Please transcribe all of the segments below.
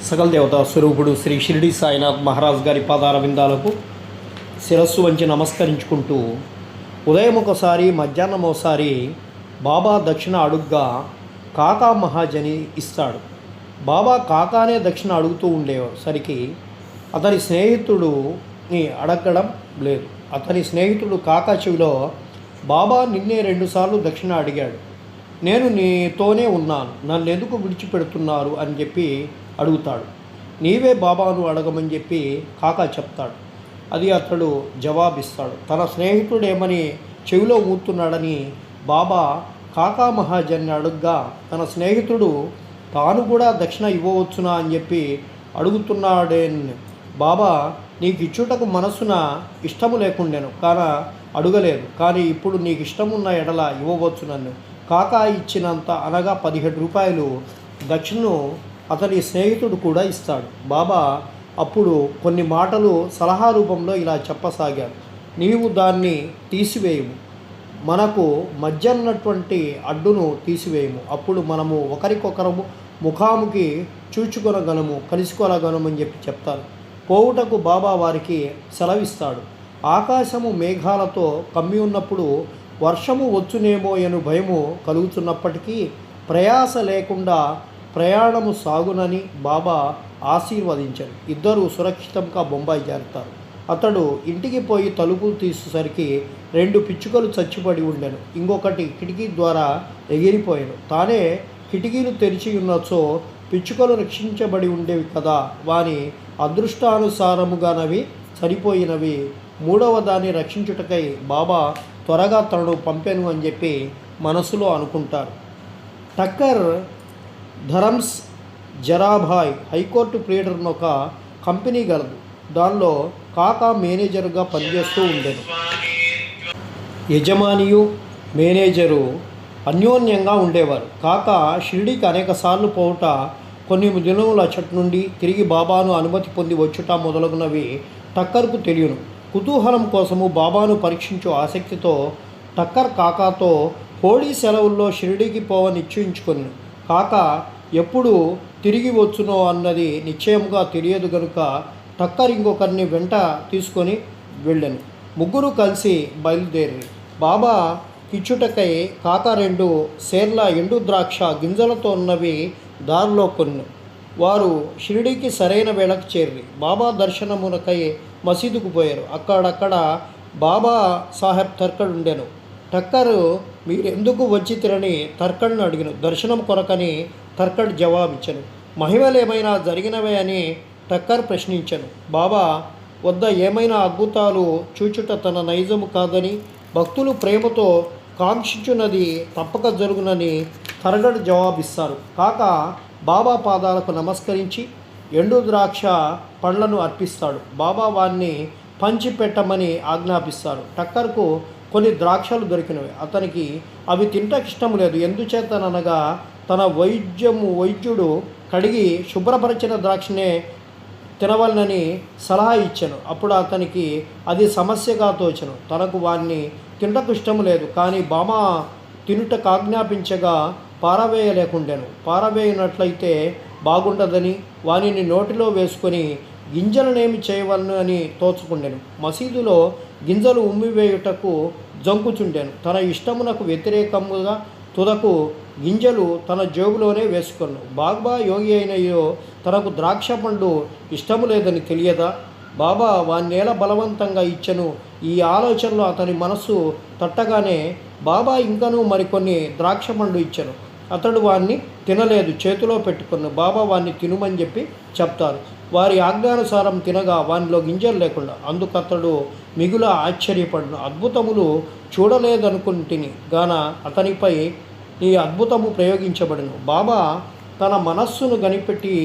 సకల దేవతా స్వరూపుడు శ్రీ షిరిడి సాయినాథ్ మహారాజ్ గారి పాదార విందాలకు శిరస్సు వంచి నమస్కరించుకుంటూ ఉదయం ఒకసారి మధ్యాహ్నం ఒకసారి బాబా దక్షిణ అడుగ్గా కాకా మహాజని ఇస్తాడు. బాబా కాకానే దక్షిణ అడుగుతూ ఉండేసరికి అతని స్నేహితుడుని అడగడం లేదు. అతని స్నేహితుడు కాకా చెవిలో బాబా నిన్నే 2 సార్లు దక్షిణ అడిగాడు, నేను నీతోనే ఉన్నాను, నన్ను ఎందుకు విడిచిపెడుతున్నారు అని చెప్పి అడుగుతాడు. నీవే బాబాను అడగమని చెప్పి కాకా చెప్తాడు. అది అతడు జవాబిస్తాడు. తన స్నేహితుడు ఏమని చెవిలో ఊతున్నాడని బాబా కాకా మహాజన్ని అడుగ్గా తన స్నేహితుడు తాను కూడా దక్షిణ ఇవ్వవచ్చునా అని చెప్పి అడుగుతున్నాడే. బాబా నీకు ఇచ్చుటకు మనసున ఇష్టము లేకుండాను కానీ అడగలేదు, కానీ ఇప్పుడు నీకు ఇష్టమున్న ఎడల ఇవ్వవచ్చు నన్ను. కాకా ఇచ్చినంత అనగా 17 రూపాయలు దక్షిణను అతని స్నేహితుడు కూడా ఇస్తాడు. బాబా అప్పుడు కొన్ని మాటలు సలహా రూపంలో ఇలా చెప్పసాగారు. నీవు దాన్ని తీసివేయము, మనకు మధ్య ఉన్నటువంటి అడ్డును తీసివేయము, అప్పుడు మనము ఒకరికొకరము ముఖాముఖి చూచుకొనగలము, కలుసుకోగలము అని చెప్పి చెప్తారు. పోవుటకు బాబా వారికి సెలవిస్తాడు. ఆకాశము మేఘాలతో కమ్మి ఉన్నప్పుడు వర్షము వచ్చునేమో అను భయము కలుగుతున్నప్పటికీ ప్రయాస లేకుండా ప్రయాణము సాగునని బాబా ఆశీర్వదించారు. ఇద్దరు సురక్షితంగా బొంబాయి చేరుతారు. అతడు ఇంటికి పోయి తలుపులు తీసేసరికి 2 పిచ్చుకలు చచ్చిపడి ఉండెను, ఇంకొకటి కిటికీ ద్వారా ఎగిరిపోయాను. తానే కిటికీలు తెరిచి ఉన్నచో పిచ్చుకలు రక్షించబడి ఉండేవి కదా, వాని అదృష్టానుసారముగానవి చనిపోయినవి. 3వ దాన్ని రక్షించుటకై బాబా త్వరగా తనను పంపాను అని చెప్పి మనసులో అనుకుంటారు. టక్కర్ ధరమ్స్ జరాభాయ్ హైకోర్టు ప్లేడర్ను ఒక కంపెనీ గలదు. దానిలో కాకా మేనేజర్గా పనిచేస్తూ ఉండేది. యజమానియు మేనేజరు అన్యోన్యంగా ఉండేవారు. కాకా షిరిడీకి అనేకసార్లు పోవుట, కొన్ని దినముల చట్ నుండి తిరిగి బాబాను అనుమతి పొంది వచ్చుట మొదలగునవి టక్కర్కు తెలియను. కుతూహలం కోసము బాబాను పరీక్షించు ఆసక్తితో టక్కర్ కాకాతో హోళీ సెలవుల్లో షిరిడీకి పోవని నిశ్చయించుకొని, కాకా ఎప్పుడు తిరిగి వచ్చునో అన్నది నిశ్చయముగా తెలియదు గనుక టక్కర్ ఇంకొకరిని వెంట తీసుకొని వెళ్ళాను. ముగ్గురు కలిసి బయలుదేరి బాబా ఇచ్చుటకై కాకా 2 సేర్ల ఎండు ద్రాక్ష గింజలతో ఉన్నవి దారిలో కొన్ని. వారు షిరిడీకి సరైన వేళకు చేరి బాబా దర్శనమునకై మసీదుకు పోయారు. అక్కడక్కడ బాబా సాహెబ్ తర్కడ్ ఉండెను. టక్కర్ మీరెందుకు వచ్చి తిరని తర్కడ్ను అడిగిన. దర్శనం కొరకని తర్కడ్ జవాబిచ్చను. మహిమలేమైనా జరిగినవే అని టక్కర్ ప్రశ్నించను. బాబా వద్ద ఏమైనా అద్భుతాలు చూచుట తన నైజము కాదని, భక్తులు ప్రేమతో కాంక్షించున్నది తప్పక జరుగునని తర్కడ్ జవాబిస్తారు. కాక బాబా పాదాలకు నమస్కరించి ఎండు ద్రాక్ష పండ్లను అర్పిస్తాడు. బాబా వారిని పంచిపెట్టమని ఆజ్ఞాపిస్తాడు. టక్కర్కు కొన్ని ద్రాక్షలు దొరికినవి. అతనికి అవి తింటకు ఇష్టం లేదు. ఎందుచేతనగా తన వైద్యుడు కడిగి శుభ్రపరిచిన ద్రాక్షనే తినవలనని సలహా ఇచ్చాను. అప్పుడు అతనికి అది సమస్యగా తోచను. తనకు వారిని తింటకు ఇష్టం లేదు, కానీ బాబా తినుటకు ఆజ్ఞాపించగా పారవేయలేకుండాను. పారవేయనట్లయితే బాగుండదని వానిని నోటిలో వేసుకొని గింజలనేమి చేయవలను అని తోచుకుండాను. మసీదులో గింజలు ఉమ్మివేయుటకు జంకుచుండాను. తన ఇష్టమునకు వ్యతిరేకముగా తుదకు గింజలు తన జేబులోనే వేసుకొను. బాబా యోగి అయినయో తనకు ద్రాక్ష పండు ఇష్టము లేదని తెలియదా? బాబా వాన్నేల బలవంతంగా ఇచ్చను. ఈ ఆలోచనలో అతని మనస్సు తట్టగానే బాబా ఇంకనూ మరికొన్ని ద్రాక్ష పండు ఇచ్చను. అతడు వాన్ని తినలేదు, చేతిలో పెట్టుకున్న. బాబా వాన్ని తినుమని చెప్పి చెప్తారు. వారి ఆజ్ఞానుసారం తినగా వానిలో గింజలు లేకుండా. అందుకతడు మిగుల ఆశ్చర్యపడును. అద్భుతములు చూడలేదనుకుంటుని గాన అతనిపై ఈ అద్భుతము ప్రయోగించబడును. బాబా తన మనస్సును కనిపెట్టి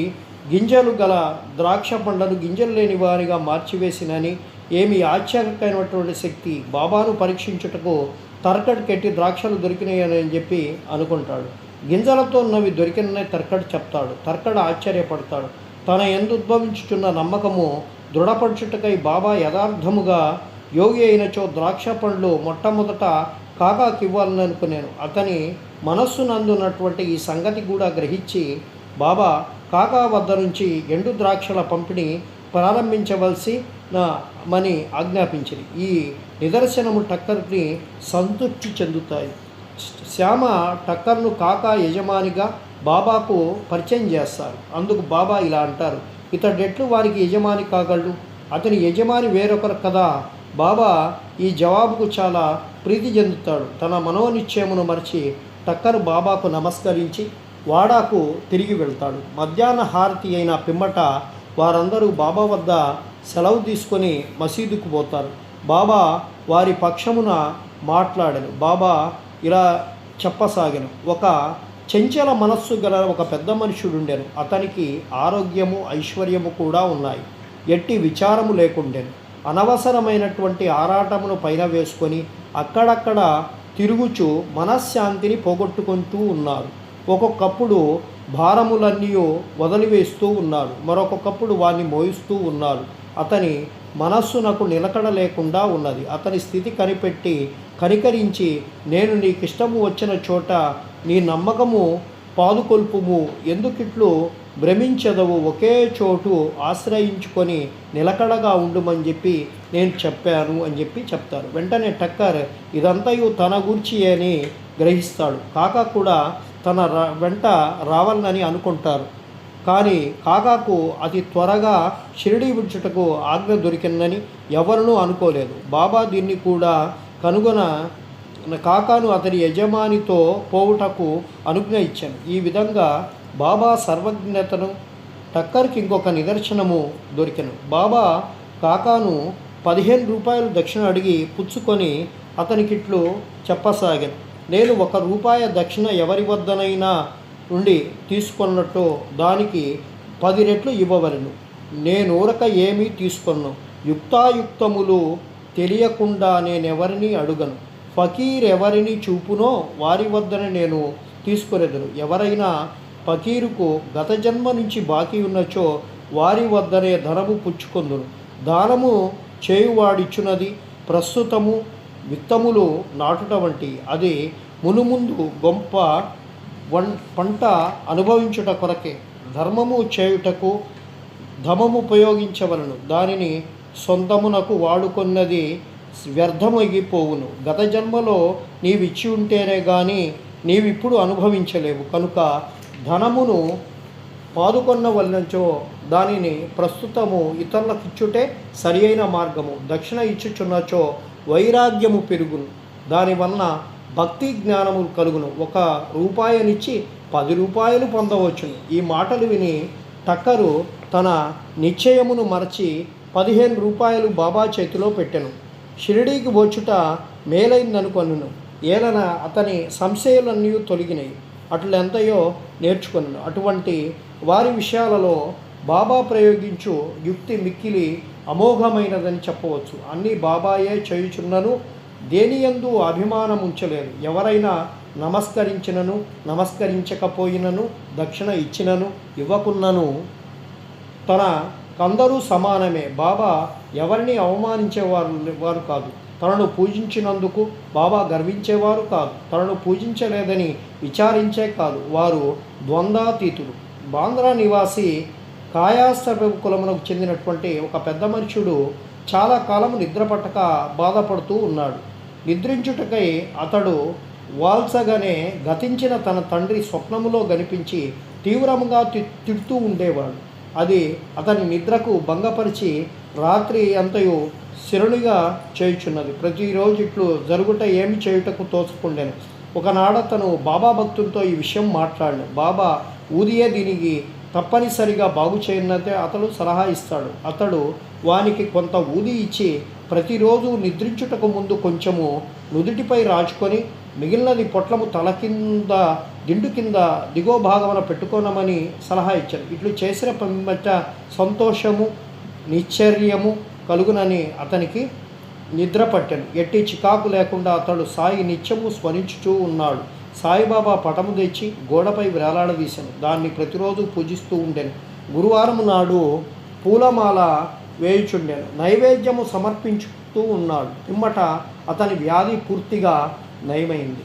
గింజలు గల ద్రాక్ష పండ్లను గింజలు లేని వారిగా మార్చివేసినని, ఏమి ఆశ్చర్యకరమైనటువంటి శక్తి! బాబాను పరీక్షించుటకు తర్కడ్ కెట్టి ద్రాక్షలు దొరికినాయని చెప్పి అనుకుంటాడు. గింజలతో ఉన్నవి దొరికినని తర్కడ్ చెప్తాడు. తర్కడ్ ఆశ్చర్యపడతాడు. తన యందు ఉద్భవించుచున్న నమ్మకము దృఢపరచుటకై బాబా యథార్థముగా యోగి అయినచో ద్రాక్ష పండ్లు మొట్టమొదట కాకాకి ఇవ్వాలని అనుకున్నాను. అతని మనస్సునందున్నటువంటి ఈ సంగతి కూడా గ్రహించి బాబా కాకా వద్ద నుంచి ఎండు ద్రాక్షల పంపిణీ ప్రారంభించవలసి మని ఆజ్ఞాపించింది. ఈ నిదర్శనము టక్కర్ని సంతృప్తి చెందుతాయి. శ్యామ టక్కర్ను కాకా యజమానిగా బాబాకు పరిచయం చేస్తారు. అందుకు బాబా ఇలా అంటారు, ఇతడెట్లు వారికి యజమాని కాగలడు? అతని యజమాని వేరొకరు కదా. బాబా ఈ జవాబుకు చాలా ప్రీతి చెందుతాడు. తన మనోనిశ్చయమును మరిచి టక్కర్ బాబాకు నమస్కరించి వాడాకు తిరిగి వెళ్తాడు. మధ్యాహ్న హారతి అయిన పిమ్మట వారందరూ బాబా వద్ద సెలవు తీసుకొని మసీదుకు పోతారు. బాబా వారి పక్షమున మాట్లాడను. బాబా ఇలా చెప్పసాగను, ఒక చంచల మనస్సు గల ఒక పెద్ద మనుషుడుండెను. అతనికి ఆరోగ్యము ఐశ్వర్యము కూడా ఉన్నాయి. ఎట్టి విచారము లేకుండెను. అనవసరమైనటువంటి ఆరాటమును పైన వేసుకొని అక్కడక్కడ తిరుగుచు మనశ్శాంతిని పోగొట్టుకుంటూ ఉన్నారు. ఒక్కొక్కప్పుడు భారములన్నీ వదిలివేస్తూ ఉన్నాడు, మరొకప్పుడు వారిని మోయిస్తూ ఉన్నాడు. అతని మనస్సునకు నిలకడ లేకుండా ఉన్నది. అతని స్థితి కనికరించి, నేను నీకిష్టము వచ్చిన చోట నీ నమ్మకము పాదుకొల్పుము, ఎందుకిట్లు భ్రమించదవు, ఒకే చోటు ఆశ్రయించుకొని నిలకడగా ఉండుమని చెప్పి నేను చెప్పాను అని చెప్తారు. వెంటనే టక్కర్ ఇదంతయు తన గూర్చి అని గ్రహిస్తాడు. కాకా కూడా తన వెంట రావాలని అనుకుంటారు. కానీ కాకాకు అతి త్వరగా షిరిడీ విడుచుటకు ఆజ్ఞ దొరికిందని ఎవరూ అనుకోలేదు. బాబా దీన్ని కూడా కనుగొన కాకాను అతని యజమానితో పోవుటకు అనుజ్ఞ ఇచ్చాను. ఈ విధంగా బాబా సర్వజ్ఞతను టక్కర్కి ఇంకొక నిదర్శనము దొరికెను. బాబా కాకాను 15 రూపాయలు దక్షిణ అడిగి పుచ్చుకొని అతనికిట్లు చెప్పసాగాను, నేను ₹1 దక్షిణ ఎవరి వద్దనైనా నుండి తీసుకున్నట్టు దానికి 10 రెట్లు ఇవ్వవలను. నేనూరక ఏమీ తీసుకొను. యుక్తాయుక్తములు తెలియకుండా నేనెవరిని అడుగను. ఫకీర్ ఎవరిని చూపునో వారి వద్దనే నేను తీసుకునేదను. ఎవరైనా ఫకీరుకు గత జన్మ నుంచి బాకీ ఉన్నచో వారి వద్దనే ధనము పుచ్చుకొందును. దానము చేయువాడిచ్చున్నది ప్రస్తుతము విత్తములు నాటుట వంటి, అది మునుముందు గొప్ప పంట అనుభవించుట కొరకే. ధర్మము చేయుటకు ధమము ఉపయోగించవలను, దానిని సొంతమునకు వాడుకొన్నది వ్యర్థమైపోవును. గత జన్మలో నీవిచ్చి ఉంటేనే కానీ నీవిప్పుడు అనుభవించలేవు. కనుక ధనమును పాదుకొన్న వలనచో దానిని ప్రస్తుతము ఇతరులకిచ్చుటే సరి అయిన మార్గము. దక్షిణ ఇచ్చుచున్నచో వైరాగ్యము పెరుగును, దానివలన భక్తి జ్ఞానము కలుగును. ₹1 10 పొందవచ్చును. ఈ మాటలు విని టక్కరు తన నిశ్చయమును మరచి 15 రూపాయలు బాబా చేతిలో పెట్టెను. షిరిడీకి వచ్చుట మేలైందనుకొనెను. ఏలన అతని సంశయాలన్నీ తొలగినాయి. అట్లెంతయో నేర్చుకొనెను. అటువంటి వారి విషయాలలో బాబా ప్రయోగించు యుక్తి మిక్కిలి అమోఘమైనదని చెప్పవచ్చు. అన్నీ బాబాయే చేయుచున్నను దేనియందు అభిమానం ఉంచలేదు. ఎవరైనా నమస్కరించినను నమస్కరించకపోయినను దక్షిణ ఇచ్చినను ఇవ్వకున్నను తన కందరూ సమానమే. బాబా ఎవరిని అవమానించేవారు కాదు. తనను పూజించినందుకు బాబా గర్వించేవారు కాదు. తనను పూజించలేదని విచారించే కాదు. వారు ద్వంద్వాతీతులు. బాంద్రా నివాసి కాయాస్తవ కులమునకు చెందినటువంటి ఒక పెద్ద మనుషుడు చాలా కాలం నిద్రపట్టక బాధపడుతూ ఉన్నాడు. నిద్రించుటకై అతడు వాల్సగానే గతించిన తన తండ్రి స్వప్నములో కనిపించి తీవ్రంగా తిడుతూ ఉండేవాడు. అది అతని నిద్రకు భంగపరిచి రాత్రి అంతయు శిరునిగా చేయుచున్నది. ప్రతిరోజు ఇట్లు జరుగుట ఏమి చేయుటకు తోచుకుండెను. ఒకనాడతను బాబా భక్తులతో ఈ విషయం మాట్లాడాను. బాబా ఊదియే దీనికి తప్పనిసరిగా బాగు చేయనదే అతడు సలహా ఇస్తాడు. అతడు వానికి కొంత ఊది ఇచ్చి ప్రతిరోజు నిద్రించుటకు ముందు కొంచెము నుదుటిపై రాచుకొని మిగిలినది పొట్లము తల కింద దిండు కింద దిగో భాగమున పెట్టుకోనమని సలహా ఇచ్చాడు. ఇట్లు చేసిన పిమ్మట సంతోషము నిశ్చర్యము కలుగునని అతనికి నిద్ర పట్టెను. ఎట్టి చికాకు లేకుండా అతడు సాయి నిత్యము స్మరించుచూ ఉన్నాడు. సాయిబాబా పటము తెచ్చి గోడపై వేలాడదీశాను. దాన్ని ప్రతిరోజు పూజిస్తూ ఉండెను. గురువారం నాడు పూలమాల వేయుచుండెను. నైవేద్యము సమర్పించుతూ ఉన్నాడు. పిమ్మట అతని వ్యాధి పూర్తిగా నయమైంది.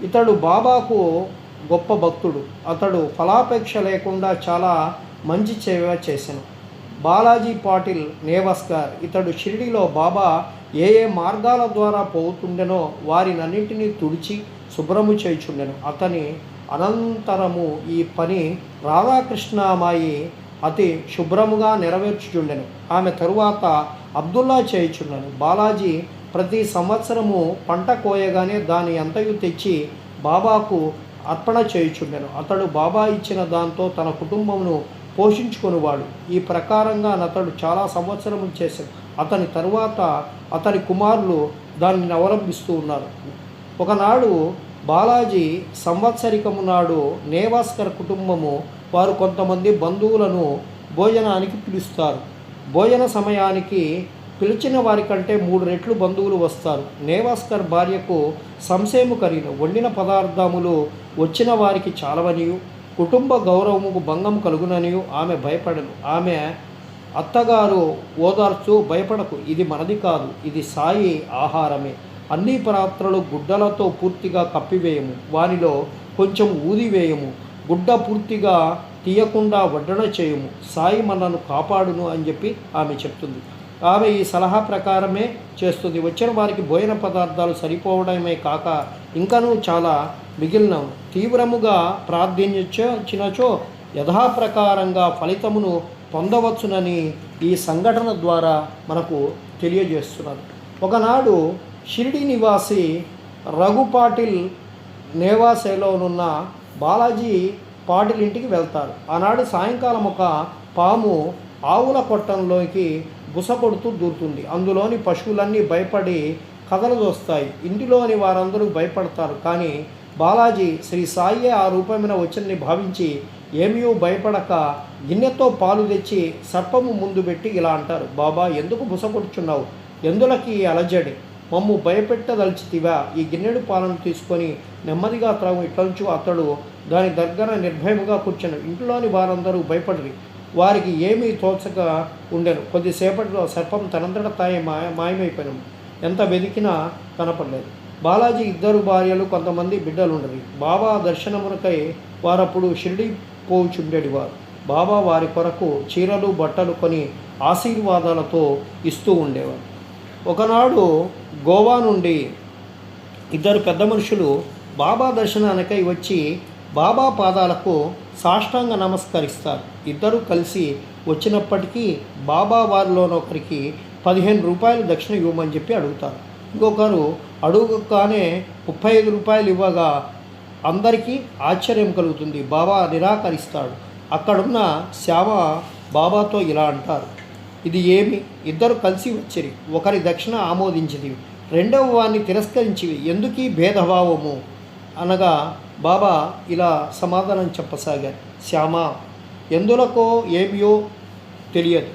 ఇతడు బాబాకు గొప్ప భక్తుడు. అతడు ఫలాపేక్ష లేకుండా చాలా మంచి సేవ చేసెను. బాలాజీ పాటిల్ నేవాస్కర్ ఇతడు షిరిడీలో బాబా ఏ ఏ మార్గాల ద్వారా పోతుండెనో వారినన్నింటినీ తుడిచి శుభ్రము చేయుచుండెను. అతని అనంతరము ఈ పని రాధాకృష్ణమాయి అతి శుభ్రముగా నెరవేర్చుచుండెను. ఆమె తరువాత అబ్దుల్లా చేయుచుండెను. బాలాజీ ప్రతి సంవత్సరము పంట కోయగానే దాని అంతయు తెచ్చి బాబాకు అర్పణ చేయుచుండెను. అతడు బాబా ఇచ్చిన దాంతో తన కుటుంబమును పోషించుకొనివాడు. ఈ ప్రకారంగా అతడు చాలా సంవత్సరములు చేశాడు. అతని తరువాత అతని కుమారులు దానిని అవలంబిస్తూ ఉన్నారు. ఒకనాడు బాలాజీ సంవత్సరికము నాడు నేవాస్కర్ కుటుంబము వారు కొంతమంది బంధువులను భోజనానికి పిలుస్తారు. భోజన సమయానికి పిలిచిన వారికంటే 3 రెట్లు బంధువులు వస్తారు. నేవాస్కర్ భార్యకు సంశయము కలిగిన వండిన పదార్థములు వచ్చిన వారికి చాలవనియు కుటుంబ గౌరవముకు భంగం కలుగుననియు ఆమె భయపడను. ఆమె అత్తగారు ఓదార్చు, భయపడకు, ఇది మనది కాదు, ఇది సాయి ఆహారమే. అన్ని పాత్రలు గుడ్డలతో పూర్తిగా కప్పివేయము, వానిలో కొంచెం ఊదివేయము, గుడ్డ పూర్తిగా తీయకుండా వడ్డన చేయము, సాయి మనను కాపాడును అని చెప్పి ఆమె చెప్తుంది. ఆమె ఈ సలహా ప్రకారమే చేస్తుంది. వచ్చిన వారికి భోజన పదార్థాలు సరిపోవడమే కాక ఇంకనూ చాలా మిగిలినవు. తీవ్రముగా ప్రార్థించినచో యథాప్రకారంగా ఫలితమును పొందవచ్చునని ఈ సంఘటన ద్వారా మనకు తెలియజేస్తున్నారు. ఒకనాడు షిరిడి నివాసి రఘు పాటిల్ నేవాసేలోనున్న బాలాజీ పాటిల్ ఇంటికి వెళ్తారు. ఆనాడు సాయంకాలం ఒక పాము ఆవుల కొట్టంలోకి బుసకొడుతూ దూరుతుంది. అందులోని పశువులన్నీ భయపడి కదలదోస్తాయి. ఇంటిలోని వారందరూ భయపడతారు. కానీ బాలాజీ శ్రీ సాయి ఆ రూపమైన వచ్చినని భావించి ఏమీ భయపడక గిన్నెతో పాలు తెచ్చి సర్పము ముందు పెట్టి ఇలా అంటారు, బాబా ఎందుకు బుసకొడుచున్నావు? ఎందులకి అలజడి? మమ్ము భయపెట్టదలిచితివా? ఈ గిన్నెడు పాలను తీసుకొని నెమ్మదిగా త్రాగు ఇట్లంచు. అతడు దాని దగ్గర నిర్భయముగా కూర్చుని ఇంట్లోని వారందరూ భయపడిరి. వారికి ఏమీ తోచక ఉండెను. కొద్దిసేపటిలో సర్పం తనంతట తాయి మాయమైపోయాను. ఎంత వెతికినా కనపడలేదు. బాలాజీ 2 భార్యలు, కొంతమంది బిడ్డలుండరు. బాబా దర్శనమునకై వారప్పుడు షిరిడి పోచుండేవారు. బాబా వారి కొరకు చీరలు బట్టలు కొని ఆశీర్వాదాలతో ఇస్తూ ఉండేవారు. ఒకనాడు గోవా నుండి 2 పెద్ద మనుషులు బాబా దర్శనానికై వచ్చి బాబా పాదాలకు సాష్టాంగ నమస్కరిస్తారు. 2 కలిసి వచ్చినప్పటికీ బాబా వారిలోనొకరికి 15 రూపాయలు దక్షిణ ఇవ్వమని చెప్పి అడుగుతారు. ఇంకొకరు అడుగుగానే 35 రూపాయలు ఇవ్వగా అందరికీ ఆశ్చర్యం కలుగుతుంది. బాబా నిరాకరిస్తాడు. అక్కడున్న శ్యామ బాబాతో ఇలా అంటారు, ఇది ఏమి? 2 కలిసి వచ్చిరి, ఒకరి దక్షిణ ఆమోదించిది, రెండవ వారిని తిరస్కరించివి, ఎందుకీ భేదభావము అనగా బాబా ఇలా సమాధానం చెప్పసాగారు, శ్యామ ఎందులకో ఏమియో తెలియదు,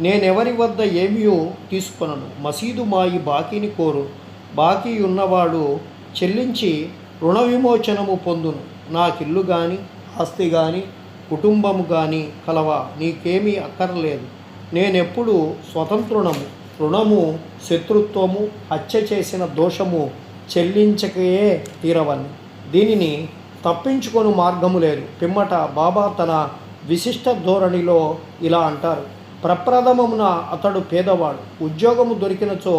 నేనెవరి వద్ద ఏమియో తీసుకొనను. మసీదు మాయి బాకీని కోరు, బాకీ ఉన్నవాడు చెల్లించి రుణ విమోచనము పొందును. నాకిల్లు కానీ ఆస్తి కానీ కుటుంబము కానీ కలవా, నీకేమీ అక్కర్లేదు. నేనెప్పుడు స్వతంత్రుణము. రుణము శత్రుత్వము హత్య చేసిన దోషము చెల్లించకే తీరవని. దీనిని తప్పించుకొని మార్గము లేదు. పిమ్మట బాబా తన విశిష్ట ధోరణిలో ఇలా అంటారు, ప్రప్రథమమున అతడు పేదవాడు. ఉద్యోగము దొరికినచో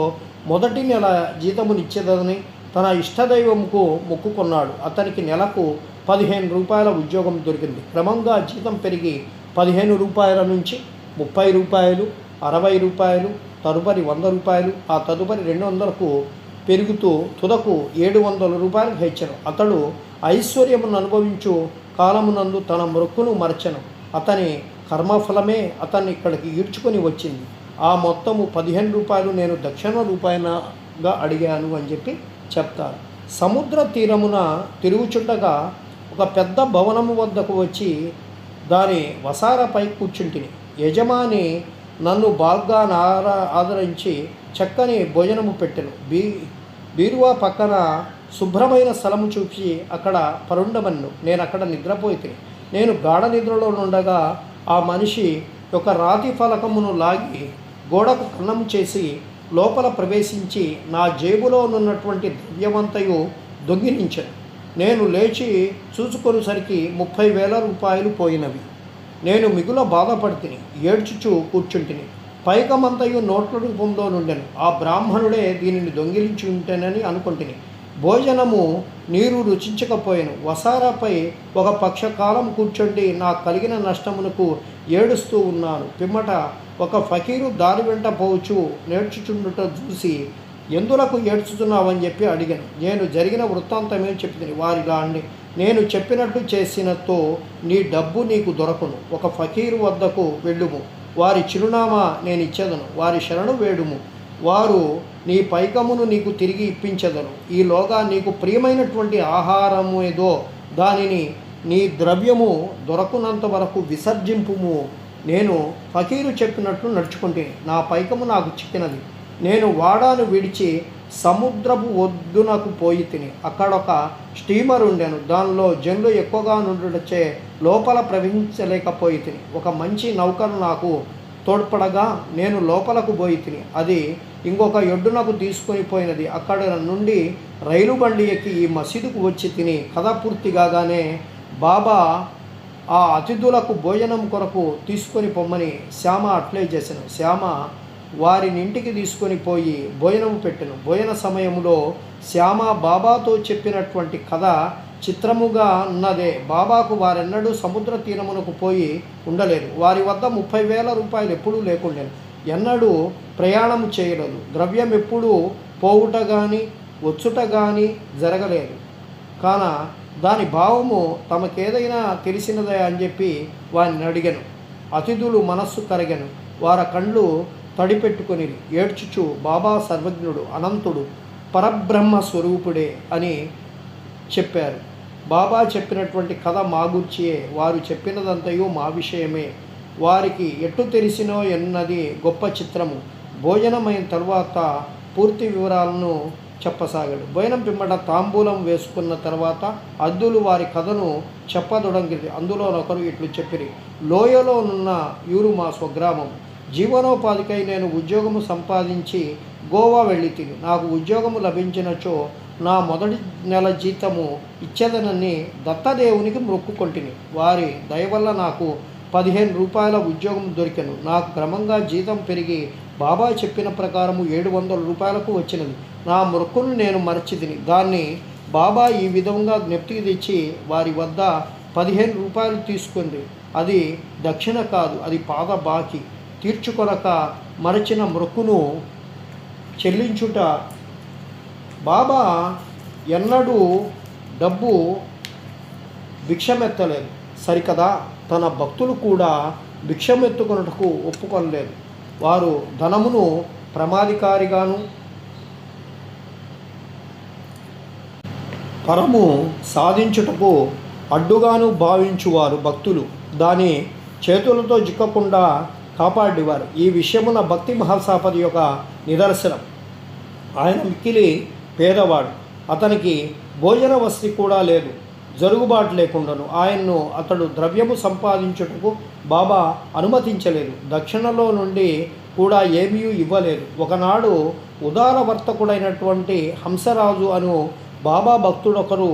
మొదటి నెల జీతమునిచ్చేదని తన ఇష్టదైవముకు మొక్కుకున్నాడు. అతనికి నెలకు 15 రూపాయల ఉద్యోగం దొరికింది. క్రమంగా జీతం పెరిగి 15 రూపాయల నుంచి 30 రూపాయలు, 60 రూపాయలు, తదుపరి 100 రూపాయలు, ఆ తదుపరి 200కు పెరుగుతూ తుదకు 700 రూపాయలకు హెచ్చను. అతడు ఐశ్వర్యమును అనుభవించు కాలమునందు తన మొక్కును మరచెను. అతని కర్మఫలమే అతన్ని ఇక్కడికి ఈడ్చుకొని వచ్చింది. ఆ మొత్తము 15 రూపాయలు నేను దక్షిణ రూపాయలుగా అడిగాను అని చెప్పి చెప్తారు. సముద్ర తీరమున తిరుగుచుండగా ఒక పెద్ద భవనము వద్దకు వచ్చి దాని వసారపై కూర్చుంటిని. యజమాని నన్ను బాగా ఆదరించి చక్కని భోజనము పెట్టెను. బీరువా పక్కన శుభ్రమైన స్థలము చూసి అక్కడ పరుండమన్ను. నేను అక్కడ నిద్రపోయి నేను గాఢ నిద్రలో ఉండగా ఆ మనిషి ఒక రాతి ఫలకమును లాగి గోడకు కన్నం చేసి లోపల ప్రవేశించి నా జేబులో ఉన్నటువంటి ద్రవ్యమంతయు దొంగిలించాను. నేను లేచి చూసుకొనేసరికి 30,000 రూపాయలు పోయినవి. నేను మిగుల బాధపడితిని, ఏడ్చుచూ కూర్చుంటిని. పైకమంతయు నోట్ల రూపంలో నుండెను. ఆ బ్రాహ్మణుడే దీనిని దొంగిలించి ఉంటేనని అనుకుంటుని. భోజనము నీరు రుచించకపోయాను. వసారాపై ఒక పక్షకాలం కూర్చుండి నాకు కలిగిన నష్టమునకు ఏడుస్తూ ఉన్నాను. పిమ్మట ఒక ఫకీరు దారి వెంట పోవచ్చు నేర్చుచుండుట చూసి, ఎందులకు ఏడ్చుతున్నావని చెప్పి అడిగాను. నేను జరిగిన వృత్తాంతమే చెప్పింది. వారిలా అండి, నేను చెప్పినట్టు చేసినతో నీ డబ్బు నీకు దొరకను. ఒక ఫకీరు వద్దకు వెళ్ళుము, వారి చిరునామా నేను ఇచ్చేదను, వారి శరణు వేడుము, వారు నీ పైకమును నీకు తిరిగి ఇప్పించెదను. ఈలోగా నీకు ప్రియమైనటువంటి ఆహారము ఏదో దానిని నీ ద్రవ్యము దొరకునంత వరకు విసర్జింపుము. నేను ఫకీరు చెప్పినట్లు నడుచుకుంటేని నా పైకము నాకు చిక్కినది. నేను వాడాను విడిచి సముద్రపు ఒడ్డునకు పోయి తిని. అక్కడొక స్టీమర్ ఉండెను. దానిలో జనులు ఎక్కువగా నుండుటచే లోపల ప్రవహించలేకపోయి తిని. ఒక మంచి నౌకను నాకు తోడ్పడగా నేను లోపలకు పోయి తిని. అది ఇంకొక ఒడ్డునకు తీసుకొని పోయినది. అక్కడ నుండి రైలు బండి ఎక్కి ఈ మసీదుకు వచ్చి తిని. కథ పూర్తి కాగానే బాబా ఆ అతిథులకు భోజనం కొరకు తీసుకొని పొమ్మని శ్యామ అట్లే చేశాను. శ్యామ వారిని ఇంటికి తీసుకొని పోయి భోజనం పెట్టెను. భోజన సమయంలో శ్యామ బాబాతో చెప్పినటువంటి కథ చిత్రముగా ఉన్నదే. బాబాకు వారెన్నడూ సముద్ర తీరమునకు పోయి ఉండలేదు. వారి వద్ద 30,000 రూపాయలు ఎప్పుడూ లేకుండేను. ఎన్నడూ ప్రయాణం చేయలేదు. ద్రవ్యం ఎప్పుడూ పోవుట కానీ వచ్చుట కానీ జరగలేదు. కాన దాని భావము తమకేదైనా తెలిసినదే అని చెప్పి వారిని అడిగాను. అతిథులు మనస్సు కరగను. వారి కళ్ళు తడిపెట్టుకొని ఏడ్చుచు, బాబా సర్వజ్ఞుడు, అనంతుడు, పరబ్రహ్మ స్వరూపుడే అని చెప్పారు. బాబా చెప్పినటువంటి కథ మా గుర్చియే. వారు చెప్పినదంతయు మా విషయమే. వారికి ఎట్టు తెలిసినో ఎన్నది గొప్ప చిత్రము. భోజనమైన తరువాత పూర్తి వివరాలను చెప్పసాగాడు. భోజనం పిమ్మట తాంబూలం వేసుకున్న తర్వాత అద్దులు వారి కథను చెప్పదొడంగిరి. అందులోనొకరు ఇట్లు చెప్పిరి. లోయలోనున్న యూరు మా స్వగ్రామం. జీవనోపాధికై నేను ఉద్యోగము సంపాదించి గోవా వెళ్ళి తిని. నాకు ఉద్యోగము లభించినచో నా మొదటి నెల జీతము ఇచ్చేదనని దత్తదేవునికి మొక్కుకొంటిని. వారి దయవల్ల నాకు 15 రూపాయల ఉద్యోగం దొరికెను. నాకు క్రమంగా జీతం పెరిగి బాబా చెప్పిన ప్రకారము 700 రూపాయలకు వచ్చినది. నా మొక్కును నేను మరచితిని. దాన్ని బాబా ఈ విధంగా జ్ఞప్తికి తెచ్చి వారి వద్ద 15 రూపాయలు తీసుకుంది. అది దక్షిణ కాదు, అది పాద బాకి. తీర్చుకొనక మరచిన మొక్కును చెల్లించుట. బాబా ఎన్నడూ డబ్బు భిక్షమెత్తలేదు సరికదా. తన భక్తులు కూడా భిక్షమెత్తుకొనుటకు ఒప్పుకొనలేదు. వారు ధనమును ప్రమాదికారిగాను పరము సాధించుటకు అడ్డుగాను భావించువారు భక్తులు దాని చేతులతో చిక్కకుండా కాపాడేవారు. ఈ విషయమున భక్తి మహాసాపది యొక్క నిదర్శనం. ఆయన మిక్కిలి పేదవాడు. అతనికి భోజన వసతి కూడా లేదు, జరుగుబాటు లేకుండాను. ఆయన్ను అతడు ద్రవ్యము సంపాదించుటకు బాబా అనుమతించలేదు. దక్షిణలో నుండి కూడా ఏమీ ఇవ్వలేదు. ఒకనాడు ఉదారవర్తకుడైనటువంటి హంసరాజు అను బాబా భక్తుడొకరు